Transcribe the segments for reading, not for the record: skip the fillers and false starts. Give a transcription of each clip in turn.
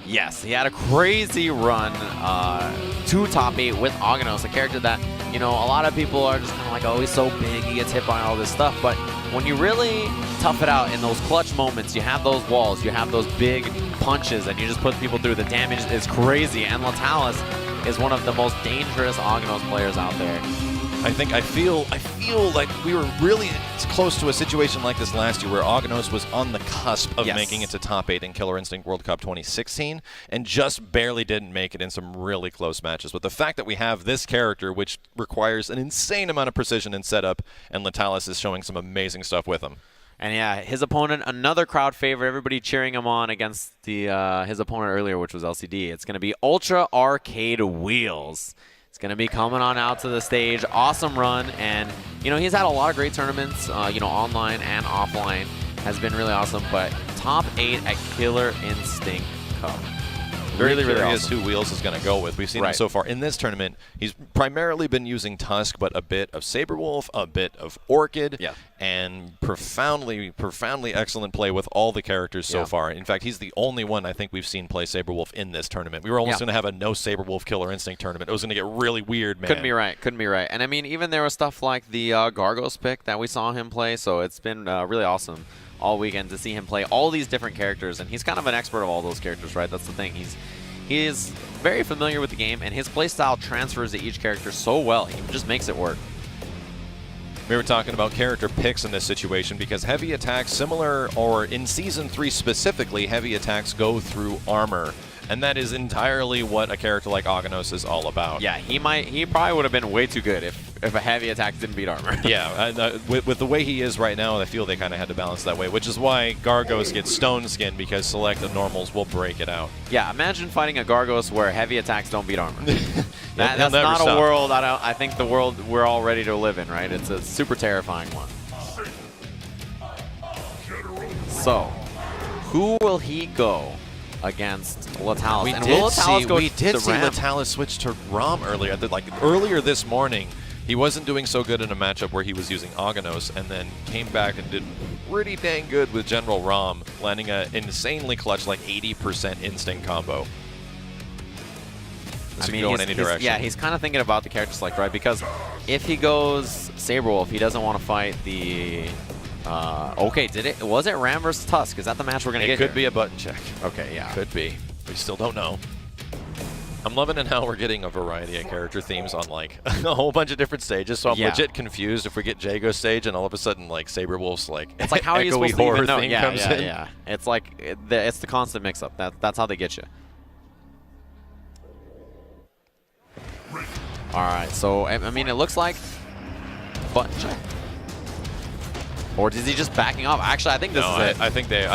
Yes, he had a crazy run to top 8 with Aghanos, a character that, you know, a lot of people are just kind of like, oh, he's so big, he gets hit by all this stuff. But when you really tough it out in those clutch moments, you have those walls, you have those big punches, and you just put people through. The damage is crazy, and LETALIS is one of the most dangerous Aghanos players out there. I feel like we were really close to a situation like this last year where Aghanos was on the cusp of making it to top 8 in Killer Instinct World Cup 2016 and just barely didn't make it in some really close matches. But the fact that we have this character, which requires an insane amount of precision and setup, and LETALIS is showing some amazing stuff with him. And yeah, his opponent, another crowd favorite, everybody cheering him on against the his opponent earlier, which was LCD. It's going to be Ultra Arcade Wheels. It's going to be coming on out to the stage. Awesome run. And, you know, he's had a lot of great tournaments, you know, online and offline. Has been really awesome. But top 8 at Killer Instinct Cup. Really curious awesome. who Wheels is going to go with. We've seen him so far in this tournament. He's primarily been using Tusk, but a bit of Saberwolf, a bit of Orchid, and profoundly excellent play with all the characters so far. In fact, he's the only one I think we've seen play Saberwolf in this tournament. We were almost going to have a no Saberwolf Killer Instinct tournament. It was going to get really weird, man. Couldn't be right. Couldn't be right. And I mean, even there was stuff like the Gargos pick that we saw him play, so it's been really awesome all weekend to see him play all these different characters, and he's kind of an expert of all those characters, right? That's the thing. He is very familiar with the game, and his playstyle transfers to each character so well. He just makes it work. We were talking about character picks in this situation because heavy attacks, similar, or in Season 3 specifically, heavy attacks go through armor. And that is entirely what a character like Aghanos is all about. Yeah, he probably would have been way too good if a heavy attack didn't beat armor. Yeah, with the way he is right now, I feel they kind of had to balance that way, which is why Gargos gets Stone Skin, because select the normals will break it out. Yeah, imagine fighting a Gargos where heavy attacks don't beat armor. That's never not stop. a world I think the world we're all ready to live in, right? It's a super terrifying one. So, who will he go against LETALIS? We did see LETALIS switch to Rom earlier. Earlier this morning, he wasn't doing so good in a matchup where he was using Aghanos, and then came back and did pretty dang good with General Rom, landing an insanely clutch, like 80% instinct combo. This can go in any direction. Yeah, he's kind of thinking about the character select, right? Because if he goes Saberwolf, he doesn't want to fight the... okay, was it Ram versus Tusk? Is that the match we're going to get? It could be a button check. Okay, yeah. Could be. We still don't know. I'm loving it how we're getting a variety of character themes on like a whole bunch of different stages, so I'm legit confused if we get Jago stage and all of a sudden like Saberwolf's like it's like how are you supposed to even know? Comes in. Yeah. It's like it's the constant mix-up. That's how they get you. All right, so I mean, it looks like button check. Or is he just backing off? Actually, I think this is it. I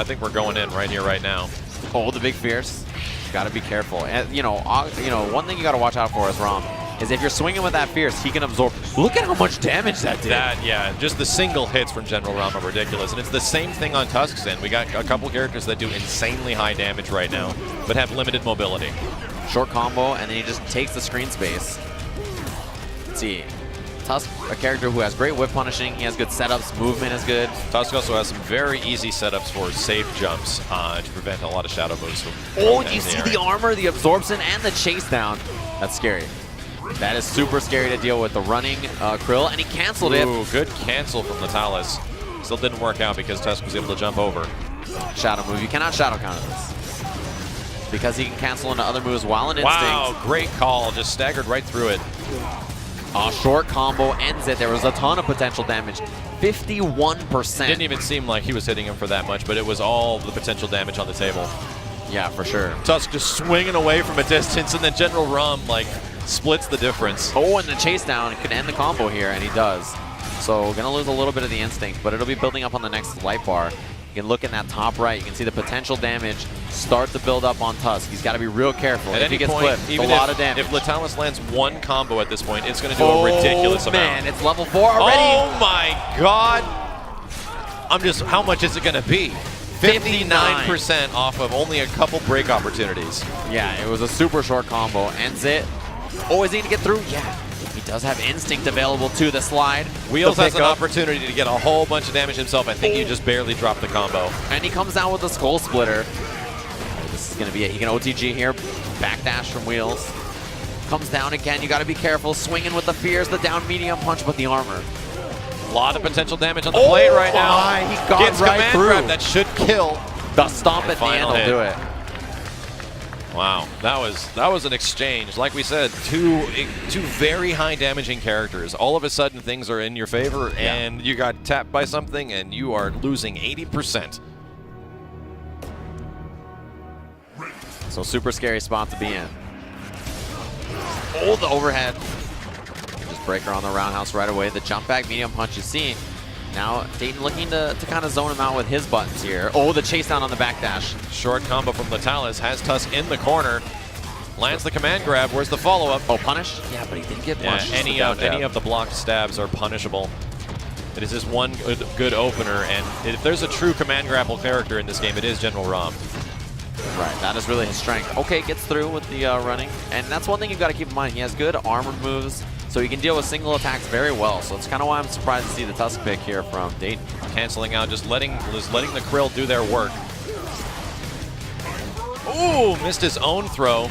think we're going in right here, right now. Oh, the big fierce. Got to be careful. And you know, one thing you got to watch out for as Rom is if you're swinging with that fierce, he can absorb. Look at how much damage that did. Yeah, just the single hits from General Rom are ridiculous, and it's the same thing on Tusk's end. We got a couple characters that do insanely high damage right now, but have limited mobility. Short combo, and then he just takes the screen space. Let's see. Tusk, a character who has great whip punishing. He has good setups. Movement is good. Tusk also has some very easy setups for safe jumps to prevent a lot of shadow moves from... Oh, do you see the armor, the absorption, and the chase down? That's scary. That is super scary to deal with. The running Krill, and he canceled it. Ooh, good cancel from LETALIS. Still didn't work out because Tusk was able to jump over. Shadow move. You cannot shadow counter this. Because he can cancel into other moves while in instinct. Wow, great call. Just staggered right through it. Short combo ends it. There was a ton of potential damage. 51%. Didn't even seem like he was hitting him for that much, but it was all the potential damage on the table. Yeah, for sure. Tusk just swinging away from a distance, and then General Rom, like, splits the difference. Oh, and the chase down could end the combo here, and he does. So, gonna lose a little bit of the instinct, but it'll be building up on the next life bar. You can look in that top right. You can see the potential damage start to build up on Tusk. He's got to be real careful. At if he gets point, clipped, it's a lot of damage. If LETALIS lands one combo at this point, it's going to do a ridiculous amount. Oh, man, it's level 4 already. Oh, my God. How much is it going to be? 59% off of only a couple break opportunities. Yeah, it was a super short combo. Ends it. Oh, is he going to get through? Yeah. He does have instinct available to the slide. Wheels has an opportunity to get a whole bunch of damage himself. I think he just barely dropped the combo. And he comes down with a skull splitter. This is is going to be it. He can OTG here. Backdash from Wheels. Comes down again. You got to be careful. Swinging with the fears, the down medium punch, but the armor. A lot of potential damage on the plate right now. He got Gets right command through. grab that should kill. The stomp at the end will do it. Wow, that was an exchange. Like we said, two very high damaging characters. All of a sudden, things are in your favor, and you got tapped by something, and you are losing 80%. So super scary spot to be in. Oh, the overhead. Just breaker on the roundhouse right away. The jump back medium punch you see. Now Dayton looking to kind of zone him out with his buttons here. Oh, the chase down on the backdash. Short combo from LETALIS has Tusk in the corner. Lands the command grab. Where's the follow-up? Oh, punish? Yeah, but he didn't get punished. Any of the blocked stabs are punishable. It is his one good opener, and if there's a true command grapple character in this game, it is General Rom. Right, that is really his strength. Okay, gets through with the running, and that's one thing you've got to keep in mind. He has good armored moves, so he can deal with single attacks very well. So it's kind of why I'm surprised to see the Tusk pick here from Dayton. Canceling out, just letting the Krill do their work. Ooh, missed his own throw.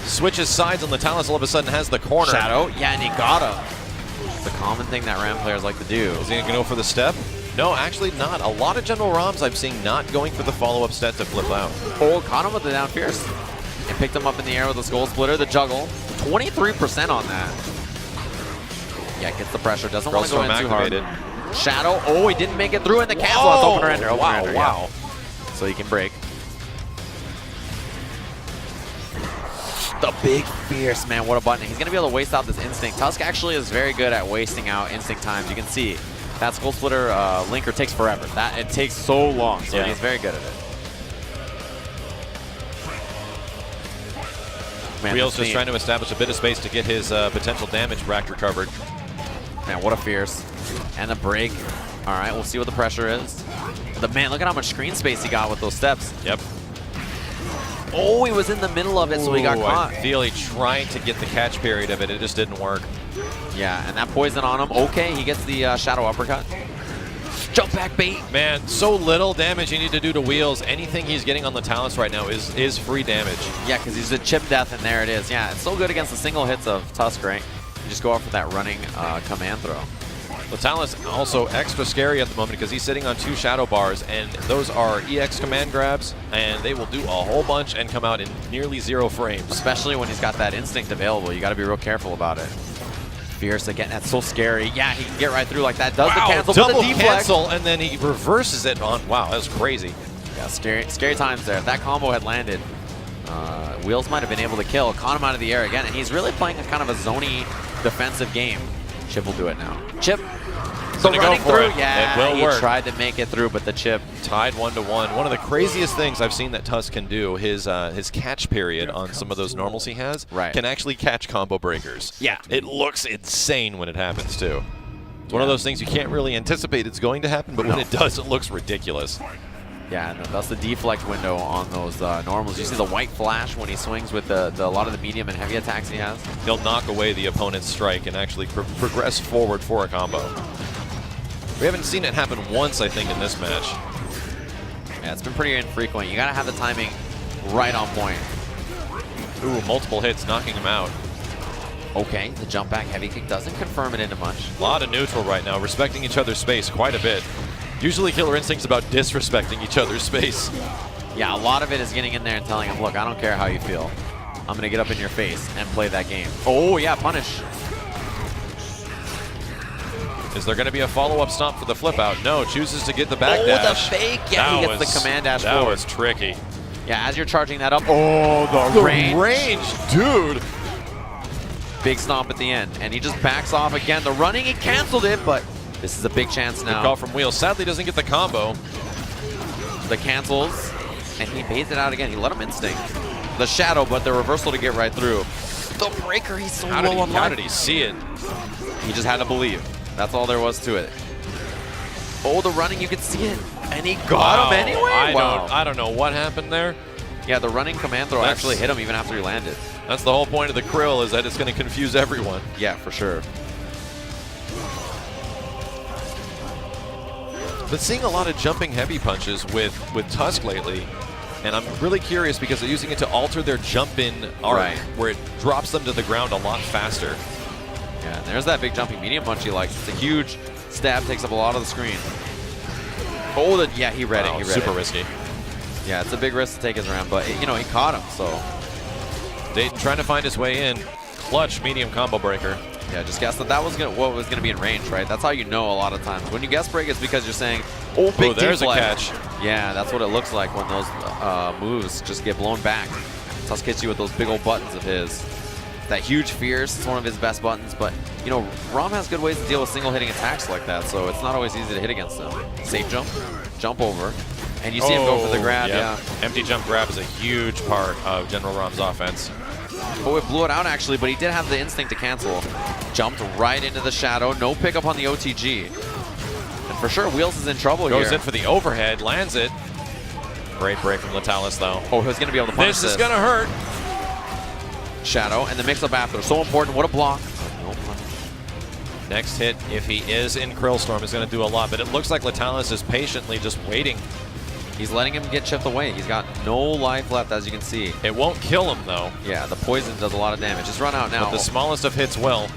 Switches sides on LETALIS, all of a sudden has the corner. Shadow, yeah, and he got him. It's a common thing that Ram players like to do. Is he going to go for the step? No, actually not. A lot of General Roms I'm seeing not going for the follow-up step to flip out. Oh, caught him with the down fierce. And picked him up in the air with the skull splitter, the juggle. 23% on that. Yeah, gets the pressure, doesn't want to go in too hard. Shadow, oh, he didn't make it through in the cancel. That's opener ender. Wow. So he can break. The big fierce, man, what a button. He's going to be able to waste out this instinct. Tusk actually is very good at wasting out instinct times. You can see that skull splitter linker takes forever. It takes so long, so he's very good at it. Man, Wheels just trying to establish a bit of space to get his potential damage rack recovered. Man, what a fierce. And a break. All right, we'll see what the pressure is. The man, look at how much screen space he got with those steps. Yep. Oh, he was in the middle of it, so he got caught. I feel he tried to get the catch period of it. It just didn't work. Yeah, and that poison on him. Okay, he gets the shadow uppercut. Jump back bait. Man, so little damage you need to do to Wheels. Anything he's getting on LETALIS right now is free damage. Yeah, because he's a chip death, and there it is. Yeah, it's so good against the single hits of Tusk, right? You just go out for that running command throw. LETALIS also extra scary at the moment because he's sitting on 2 shadow bars, and those are EX command grabs, and they will do a whole bunch and come out in nearly 0 frames. Especially when he's got that instinct available. You got to be real careful about it. Fierce again. That's so scary. Yeah, he can get right through like that. Does the cancel, double the cancel, and then he reverses it on. Wow, that was crazy. Yeah, scary times there. If that combo had landed, Wheels might have been able to kill. Caught him out of the air again, and he's really playing a kind of a zony defensive game. Chip will do it now. Chip. So running through, yeah, he tried to make it through, but the chip. Tied 1-1. One of the craziest things I've seen that Tusk can do, his catch period on some of those normals he has, can actually catch combo breakers. Yeah. It looks insane when it happens, too. It's one of those things you can't really anticipate it's going to happen, but when it does, it looks ridiculous. Yeah, and that's the deflect window on those normals. You see the white flash when he swings with a lot of the medium and heavy attacks he has. He'll knock away the opponent's strike and actually progress forward for a combo. We haven't seen it happen once, I think, in this match. Yeah, it's been pretty infrequent. You gotta have the timing right on point. Ooh, multiple hits, knocking him out. Okay, the jump back heavy kick doesn't confirm it into much. A lot of neutral right now, respecting each other's space quite a bit. Usually Killer Instinct's about disrespecting each other's space. Yeah, a lot of it is getting in there and telling him, look, I don't care how you feel. I'm gonna get up in your face and play that game. Oh yeah, punish. Is there going to be a follow-up stomp for the flip out? No, chooses to get the backdash. Oh, the fake. Yeah, he gets the command dash forward. That was tricky. Yeah, as you're charging that up. Oh, the range. Dude. Big stomp at the end. And he just backs off again. The running, he canceled it, but this is a big chance now. Good call from Wheels. Sadly, doesn't get the combo. The cancels, and he baits it out again. He let him instinct. The shadow, but the reversal to get right through. The breaker, he's so low on life. How did he see it? He just had to believe. That's all there was to it. Oh, the running, you could see it. And he got him anyway? I don't know what happened there. Yeah, the running command throw actually hit him even after he landed. That's the whole point of the Krill, is that it's going to confuse everyone. Yeah, for sure. But seeing a lot of jumping heavy punches with Tusk lately. And I'm really curious because they're using it to alter their jump-in arc, where it drops them to the ground a lot faster. Yeah, and there's that big jumping medium punch he likes. It's a huge stab, takes up a lot of the screen. Oh, yeah, he read it. He read super risky. Yeah, it's a big risk to take his round, but you know, he caught him, so. Dayton trying to find his way in. Clutch medium combo breaker. Yeah, just guess that was what was gonna be in range, right? That's how you know a lot of times. When you guess break, it's because you're saying, oh, big there's a deflect. catch. Yeah, that's what it looks like when those moves just get blown back. Tusk hits you with those big old buttons of his. That huge Fierce, it's one of his best buttons, but you know, Rom has good ways to deal with single hitting attacks like that, so it's not always easy to hit against them. Safe jump, jump over, and you see him go for the grab, yeah. Empty jump grab is a huge part of General Rom's offense. Oh, it blew it out actually, but he did have the instinct to cancel. Jumped right into the shadow, no pickup on the OTG. And for sure, Wheels is in trouble here. Goes in for the overhead, lands it. Great break from Letalis though. Oh, he's gonna be able to punish this. This is gonna hurt. Shadow, and the mix-up after. So important. What a block. No punish. Next hit, if he is in Krillstorm, is going to do a lot, but it looks like Letalis is patiently just waiting. He's letting him get chipped away. He's got no life left, as you can see. It won't kill him, though. Yeah, the poison does a lot of damage. Just run out now. But the smallest of hits will.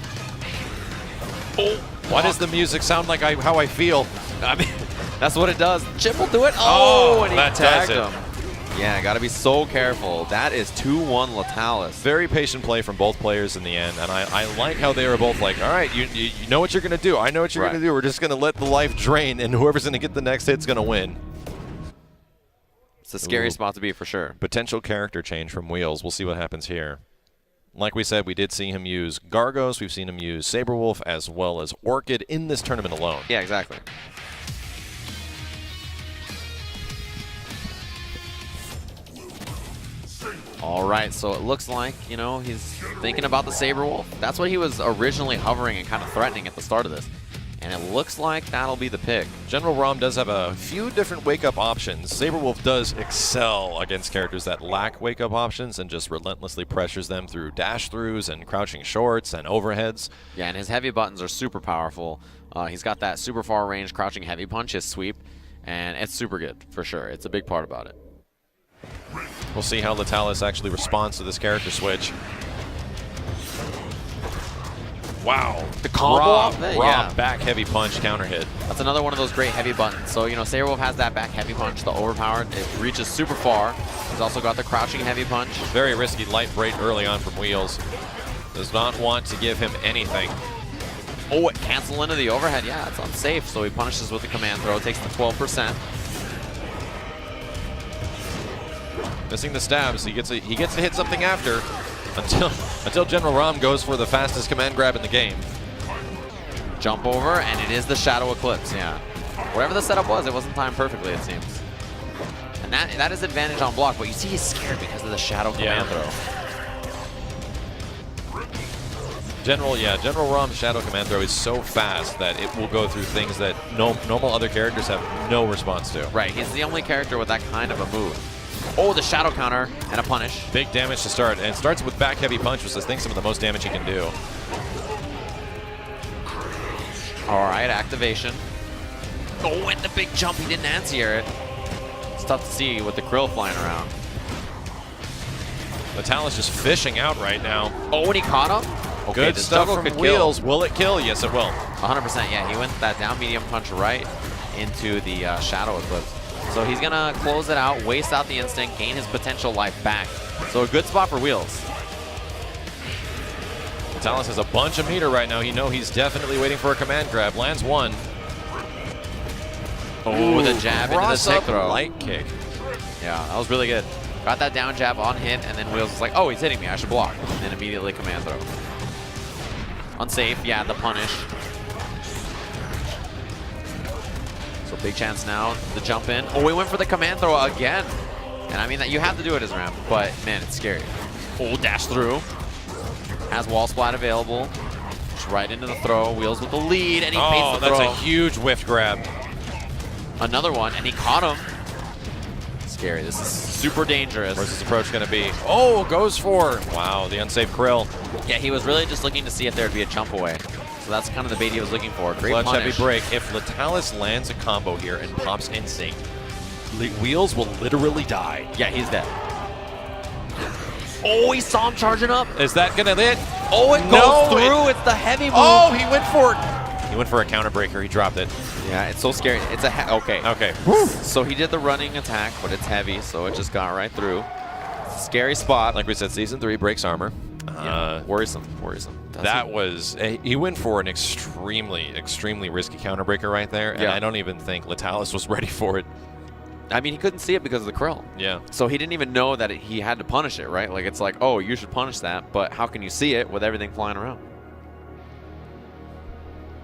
Oh, why does the music sound like how I feel? I mean, that's what it does. Chip will do it. Oh, and he that tagged does it. him. Yeah, got to be so careful. That is 2-1 Letalis. Very patient play from both players in the end, and I like how they were both like, all right, you know what you're going to do. I know what you're going to do. We're just going to let the life drain, and whoever's going to get the next hit's going to win. It's a scary spot to be for sure. Potential character change from Wheels. We'll see what happens here. Like we said, we did see him use Gargos. We've seen him use Saberwolf as well as Orchid in this tournament alone. Yeah, exactly. All right, so it looks like, you know, he's thinking about the Saberwolf. That's what he was originally hovering and kind of threatening at the start of this. And it looks like that'll be the pick. General Rom does have a few different wake-up options. Saberwolf does excel against characters that lack wake-up options and just relentlessly pressures them through dash-throughs and crouching shorts and overheads. Yeah, and his heavy buttons are super powerful. He's got that super far range crouching heavy punch, his sweep, and it's super good, for sure. It's a big part about it. We'll see how Letalis actually responds to this character switch. Wow. The combo off it? Yeah. Back heavy punch counter hit. That's another one of those great heavy buttons. So, you know, Saberwolf has that back heavy punch, the overpowered. It reaches super far. He's also got the crouching heavy punch. Very risky light break early on from Wheels. Does not want to give him anything. Oh, it cancel into the overhead. Yeah, it's unsafe. So he punishes with the command throw, takes the 12%. Missing the stabs. He gets to hit something after until General Rom goes for the fastest command grab in the game. Jump over, and it is the Shadow Eclipse, yeah. Whatever the setup was, it wasn't timed perfectly, it seems. And that is advantage on block, but you see he's scared because of the Shadow command throw. General Rom's Shadow command throw is so fast that it will go through things that normal other characters have no response to. Right, he's the only character with that kind of a move. Oh, the shadow counter and a punish. Big damage to start, and it starts with back heavy punch, which is I think some of the most damage he can do. All right, activation. Oh, and the big jump, he didn't anti-air it. It's tough to see with the Krill flying around. Letalis just fishing out right now. Oh, and he caught him? Okay, good stuff from Wheels. Kill. Will it kill? Yes, it will. 100%, yeah. He went that down medium punch right into the Shadow Eclipse. So he's going to close it out, waste out the instinct, gain his potential life back. So a good spot for Wheels. Letalis has a bunch of meter right now. He's definitely waiting for a command grab. Lands one. Oh, the jab into the tick throw. Light kick. Yeah, that was really good. Got that down jab on hit, and then Wheels was like, oh, he's hitting me, I should block. And then immediately command throw. Unsafe, yeah, the punish. So big chance now, the jump in. Oh, we went for the command throw again. And I mean, that you have to do it as ramp, but man, it's scary. Oh, dash through. Has wall splat available. Just right into the throw. Wheels with the lead, and he baits the throw. That's a huge whiff grab. Another one, and he caught him. Scary. This is super dangerous. Where's his approach going to be? Oh, goes for. Wow, the unsafe Krill. Yeah, he was really just looking to see if there would be a jump away. So that's kind of the bait he was looking for. Great clutch punish. Heavy break. If Letalis lands a combo here and pops instinct, Wheels will literally die. Yeah, he's dead. Oh, he saw him charging up. Is that gonna hit? Oh, it goes through. It's the heavy move. Oh, he went for it. He went for a counter breaker. He dropped it. Yeah, it's so scary. It's a okay. Okay. So he did the running attack, but it's heavy, so it just got right through. Scary spot. Like we said, Season 3 breaks armor. Yeah, worrisome. That was he went for an extremely risky counter breaker right there, and I don't even think LETALIS was ready for it. I mean, he couldn't see it because of the krill. Yeah. So he didn't even know that he had to punish it, right? Like, it's like, oh, you should punish that, but how can you see it with everything flying around?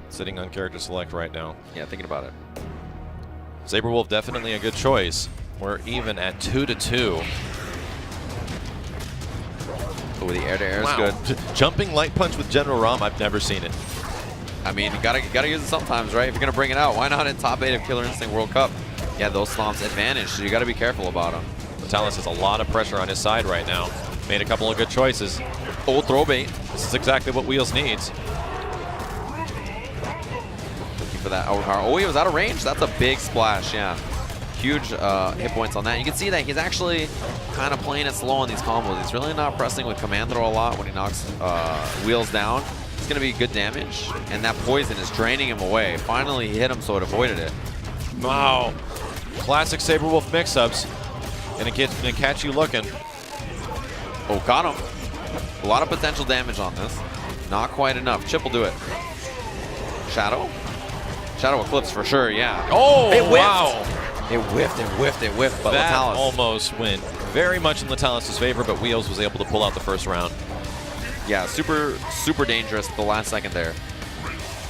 Sitting on character select right now. Yeah, thinking about it. Saberwolf definitely a good choice. We're even at 2-2. Oh, the air-to-air is good. Jumping light punch with General Rom, I've never seen it. I mean, you gotta use it sometimes, right? If you're gonna bring it out, why not in top 8 of Killer Instinct World Cup? Yeah, those stomps advantage, so you gotta be careful about them. LETALIS has a lot of pressure on his side right now. Made a couple of good choices. Oh, throw bait. This is exactly what Wheels needs. Looking for that overpower. Oh, he was out of range. That's a big splash, yeah. Huge hit points on that. You can see that he's actually kind of playing it slow on these combos. He's really not pressing with command throw a lot when he knocks Wheels down. It's going to be good damage, and that poison is draining him away. Finally, he hit him, so it avoided it. Wow. Classic Saberwolf mix-ups. Gonna catch you looking. Oh, got him. A lot of potential damage on this. Not quite enough. Chip will do it. Shadow? Shadow Eclipse for sure, yeah. Oh, it whiffed. Wow. It whiffed, but that LETALIS almost went very much in LETALIS' favor, but Wheels was able to pull out the first round. Yeah, super dangerous the last second there.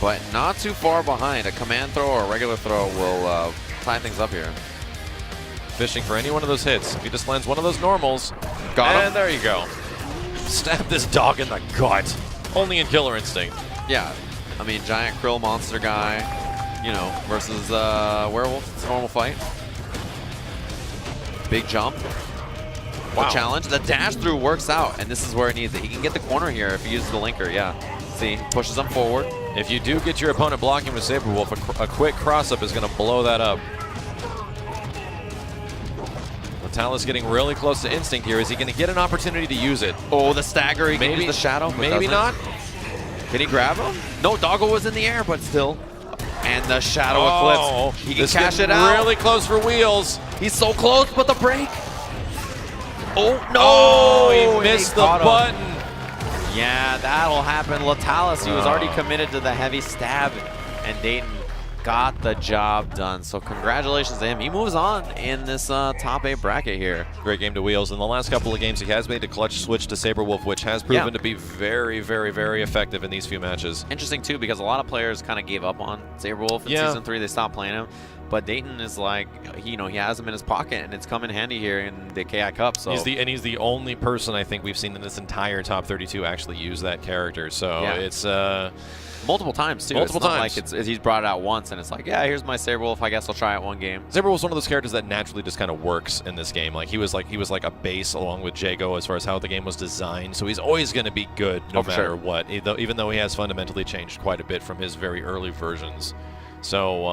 But not too far behind. A command throw or a regular throw will tie things up here. Fishing for any one of those hits. If he just lands one of those normals. Got him. And there you go. Stab this dog in the gut. Only in Killer Instinct. Yeah. I mean, giant krill monster guy, you know, versus werewolf. It's a normal fight. Big jump. Wow. The challenge. The dash through works out, and this is where he needs it. He can get the corner here if he uses the linker, yeah. See, pushes him forward. If you do get your opponent blocking with Saberwolf, a quick cross-up is going to blow that up. LETALIS getting really close to Instinct here. Is he going to get an opportunity to use it? Oh, the stagger. He Maybe can use the shadow. Maybe not. Can he grab him? No, Doggo was in the air, but still. And the shadow eclipse. He can cash it out. Really close for Wheels. He's so close, but the break. Oh, no. Oh, he missed the button. Yeah, that'll happen. LETALIS, he was already committed to the heavy stab, and Dayton got the job done. So congratulations to him. He moves on in this top 8 bracket here. Great game to Wheels. In the last couple of games, he has made a clutch switch to Saberwolf, which has proven to be very, very effective in these few matches. Interesting, too, because a lot of players kind of gave up on Saberwolf in Season 3. They stopped playing him. But Dayton is like, he has him in his pocket, and it's come in handy here in the KI Cup. So he's the only person I think we've seen in this entire top 32 actually use that character. So it's multiple times too. Multiple times. Like he's brought it out once, and it's like, yeah, here's my Saberwolf. I guess I'll try it one game. Saberwolf's one of those characters that naturally just kind of works in this game. Like he was like a base along with Jago as far as how the game was designed. So he's always going to be good no matter what. Even though he has fundamentally changed quite a bit from his very early versions. So.